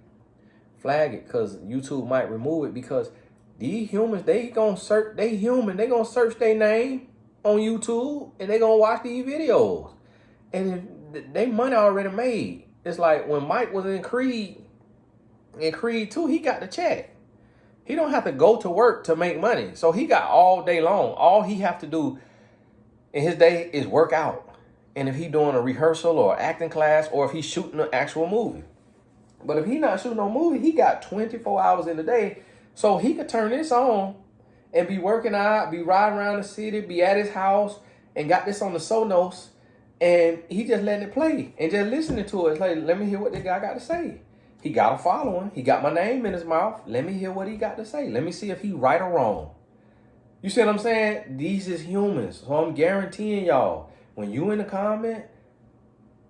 Because YouTube might remove it, because these humans, they gonna search, they human, they gonna search their name on YouTube and they gonna watch these videos. And if they money already made. It's like when Mike was in Creed 2, he got the check. He don't have to go to work to make money. So he got all day long. All he have to do in his day is work out. And if he doing a rehearsal or acting class, or if he's shooting an actual movie. But if he not shooting no movie, he got 24 hours in the day. So he could turn this on and be working out, be riding around the city, be at his house, and got this on the Sonos. And he just letting it play and just listening to it. It's like, let me hear what this guy got to say. He got a following. He got my name in his mouth. Let me hear what he got to say. Let me see if he right or wrong. You see what I'm saying? These is humans. So I'm guaranteeing y'all, when you in the comment,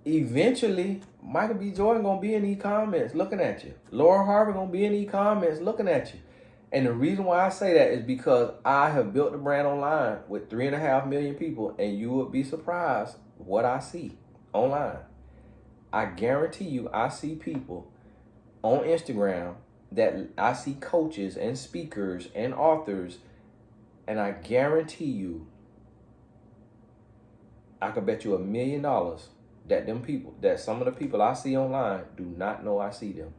eventually Michael B. Jordan gonna be in these comments looking at you. Laura Harvey gonna be in these comments looking at you. And the reason why I say that is because I have built a brand online with 3.5 million people, and you would be surprised what I see online. I guarantee you, I see people on Instagram that I see coaches and speakers and authors, and I guarantee you, I could bet you $1 million that some of the people I see online do not know I see them,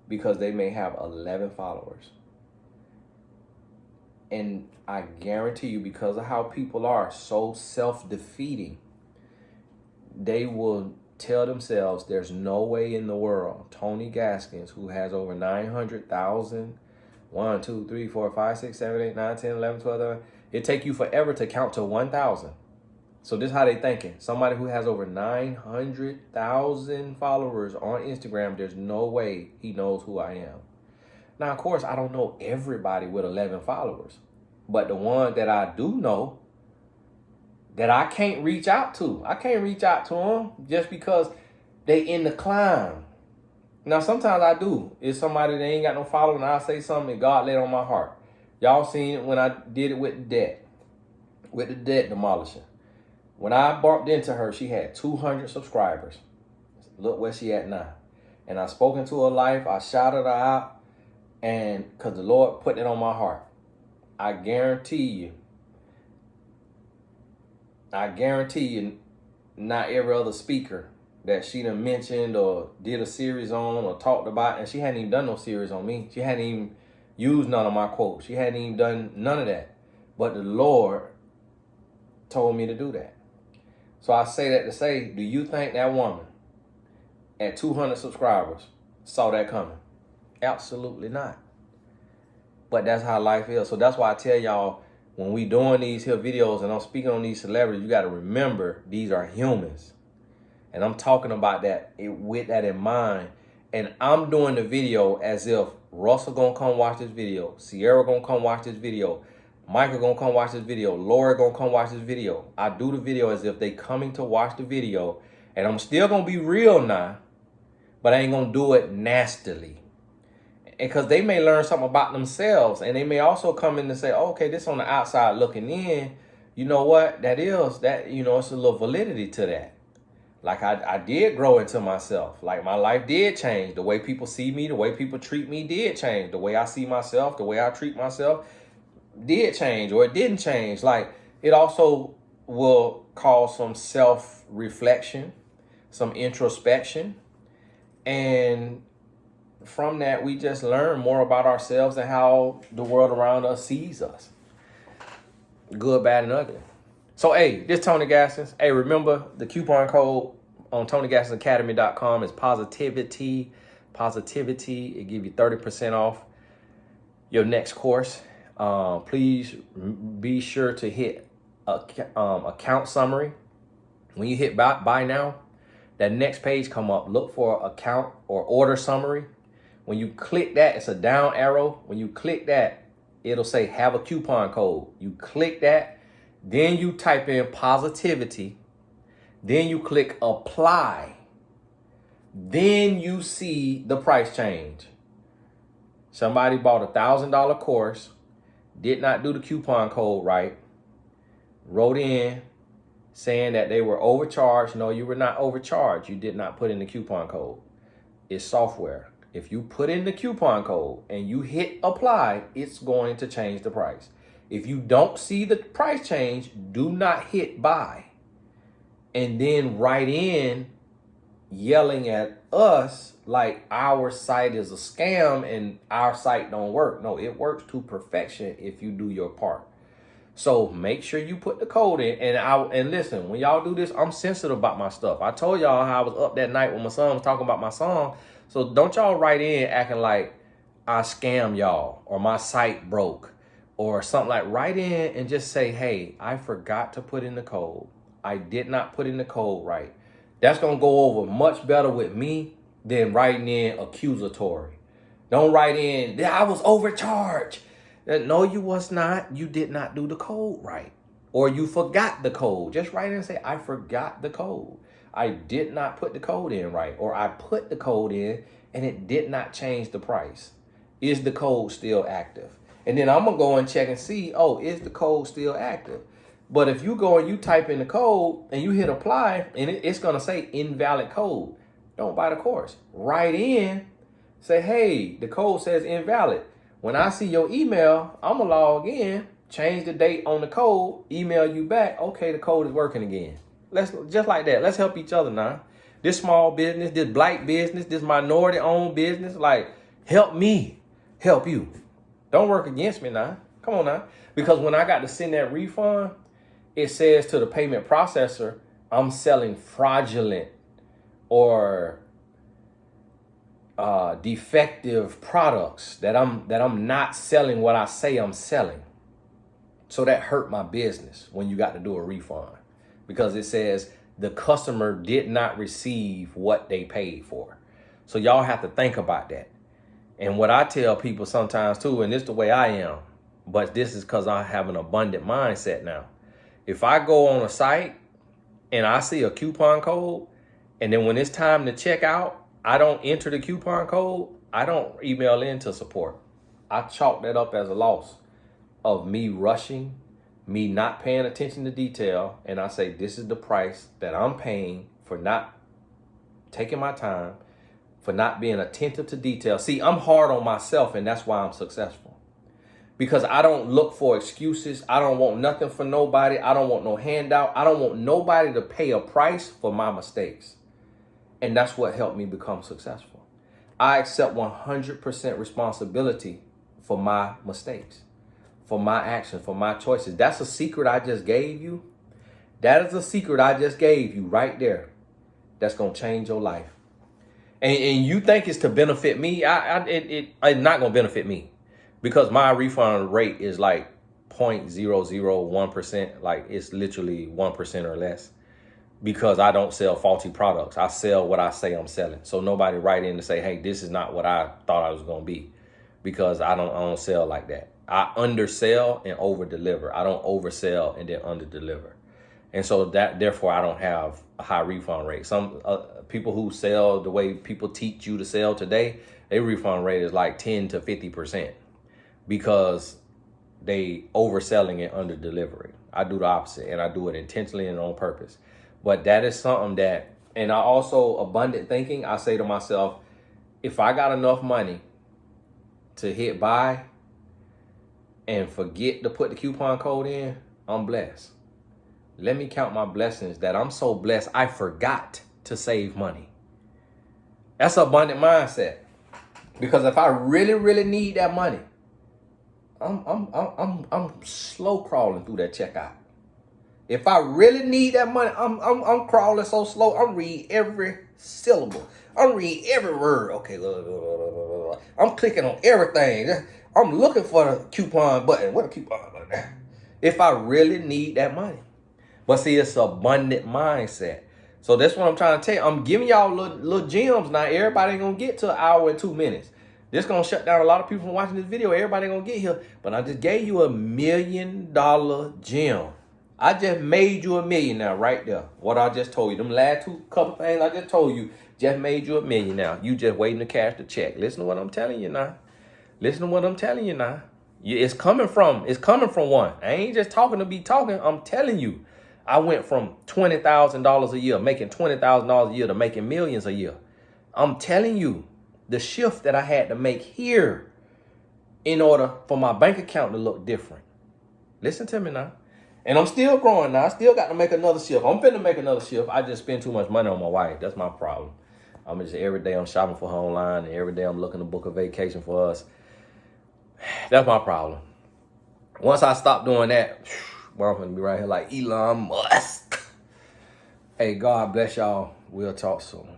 because they may have 11 followers. And I guarantee you, because of how people are so self-defeating, they will tell themselves there's no way in the world Tony Gaskins, who has over 900,000 1, 2, 3, 4, 5, 6, 7, 8, 9, 10, 11, 12, 13. It take you forever to count to 1,000. So this is how they thinking. Somebody who has over 900,000 followers on Instagram, there's no way he knows who I am. Now, of course, I don't know everybody with 11 followers. But the one that I do know, that I can't reach out to. I can't reach out to them just because they in the climb. Now, sometimes I do. It's somebody that ain't got no following, and I'll say something and God laid on my heart. Y'all seen it when I did it with the debt demolition. When I bumped into her, she had 200 subscribers. Look where she at now. And I spoke into her life. I shouted her out. And because the Lord put it on my heart. I guarantee you, not every other speaker that she done mentioned or did a series on or talked about, and she hadn't even done no series on me. She hadn't even used none of my quotes. She hadn't even done none of that. But the Lord told me to do that. So I say that to say, do you think that woman at 200 subscribers saw that coming? Absolutely not. But that's how life is. So that's why I tell y'all, when we doing these here videos and I'm speaking on these celebrities, you got to remember these are humans. And I'm talking about that with that in mind. And I'm doing the video as if Russell gonna come watch this video, Sierra gonna come watch this video, Michael gonna come watch this video, Laura gonna come watch this video. I do the video as if they coming to watch the video, and I'm still gonna be real now, but I ain't gonna do it nastily. Because they may learn something about themselves, and they may also come in and say, oh, okay, this on the outside looking in, you know what, it's a little validity to that. Like I did grow into myself. Like my life did change. The way people see me, the way people treat me did change. The way I see myself, the way I treat myself did change, or it didn't change. Like it also will cause some self-reflection, some introspection. And from that, we just learn more about ourselves and how the world around us sees us. Good, bad, and ugly. So, hey, this Tony Gaskins. Hey, remember the coupon code on TonyGaskinsAcademy.com is positivity. Positivity. It gives you 30% off your next course. Please be sure to hit account summary. When you hit buy now, that next page come up. Look for account or order summary. When you click that, it's a down arrow. When you click that, it'll say have a coupon code. You click that. Then you type in positivity. Then you click apply. Then you see the price change. Somebody bought a $1,000 course, did not do the coupon code right, wrote in saying that they were overcharged. No, you were not overcharged. You did not put in the coupon code. It's software. If you put in the coupon code and you hit apply, it's going to change the price. If you don't see the price change, do not hit buy. And then write in yelling at us like our site is a scam and our site don't work. No, it works to perfection if you do your part. So make sure you put the code in. And listen, when y'all do this, I'm sensitive about my stuff. I told y'all how I was up that night when my son was talking about my song. So don't y'all write in acting like I scam y'all or my site broke or something. Like write in and just say, hey, I forgot to put in the code. I did not put in the code right. That's going to go over much better with me than writing in accusatory. Don't write in, I was overcharged. No, you was not. You did not do the code right. Or you forgot the code. Just write in and say, I forgot the code. I did not put the code in right. Or I put the code in and it did not change the price. Is the code still active? And then I'm going to go and check and see, is the code still active? But if you go and you type in the code and you hit apply and it's going to say invalid code, don't buy the course. Write in, say, hey, the code says invalid. When I see your email, I'm going to log in, change the date on the code, email you back. Okay, the code is working again. Let's just like that. Let's help each other now. This small business, this black business, this minority owned business, like help me, help you. Don't work against me now. Come on now. Because when I got to send that refund, it says to the payment processor, I'm selling fraudulent or defective products, that I'm not selling what I say I'm selling. So that hurt my business when you got to do a refund, because it says the customer did not receive what they paid for. So y'all have to think about that. And what I tell people sometimes too, and this is the way I am, but this is because I have an abundant mindset now. If I go on a site and I see a coupon code, and then when it's time to check out, I don't enter the coupon code, I don't email into support. I chalk that up as a loss of me rushing, me not paying attention to detail, and I say, this is the price that I'm paying for not taking my time, for not being attentive to detail. See, I'm hard on myself, and that's why I'm successful. Because I don't look for excuses. I don't want nothing for nobody. I don't want no handout. I don't want nobody to pay a price for my mistakes. And that's what helped me become successful. I accept 100% responsibility for my mistakes, for my actions, for my choices. That's a secret I just gave you. That is a secret I just gave you right there. That's going to change your life. And you think it's to benefit me? It's not going to benefit me, because my refund rate is like 0.001%. Like, it's literally 1% or less, because I don't sell faulty products. I sell what I say I'm selling. So nobody write in to say, hey, this is not what I thought I was going to be, because I don't sell like that. I undersell and over deliver. I don't oversell and then under deliver. And so therefore I don't have a high refund rate. Some people who sell the way people teach you to sell today, their refund rate is like 10 to 50%, because they overselling and under delivering. I do the opposite, and I do it intentionally and on purpose. But that is something that, and I also, abundant thinking, I say to myself, if I got enough money to hit buy and forget to put the coupon code in, I'm blessed. Let me count my blessings that I'm so blessed I forgot to save money. That's an abundant mindset. Because if I really, really need that money, I'm slow crawling through that checkout. If I really need that money, I'm crawling so slow. I'm reading every syllable. I'm reading every word. Okay, I'm clicking on everything. I'm looking for the coupon button. What a coupon button? If I really need that money. But see, it's abundant mindset. So that's what I'm trying to tell you. I'm giving y'all little gems now. Everybody ain't gonna get to an hour and 2 minutes. This gonna shut down a lot of people from watching this video. Everybody gonna get here. But I just gave you $1 million gem. I just made you $1 million now, right there. What I just told you. Them last couple things I just told you just made you $1 million now. You just waiting to cash the check. Listen to what I'm telling you now. Listen to what I'm telling you now. It's coming from one. I ain't just talking to be talking. I'm telling you. I went from $20,000 a year, making $20,000 a year, to making millions a year. I'm telling you, the shift that I had to make here in order for my bank account to look different. Listen to me now. And I'm still growing now. I still got to make another shift. I'm finna make another shift. I just spend too much money on my wife. That's my problem. I'm just, every day I'm shopping for her online, and every day I'm looking to book a vacation for us. That's my problem. Once I stop doing that, well, I'm going to be right here like Elon Musk. Hey, God bless y'all. We'll talk soon.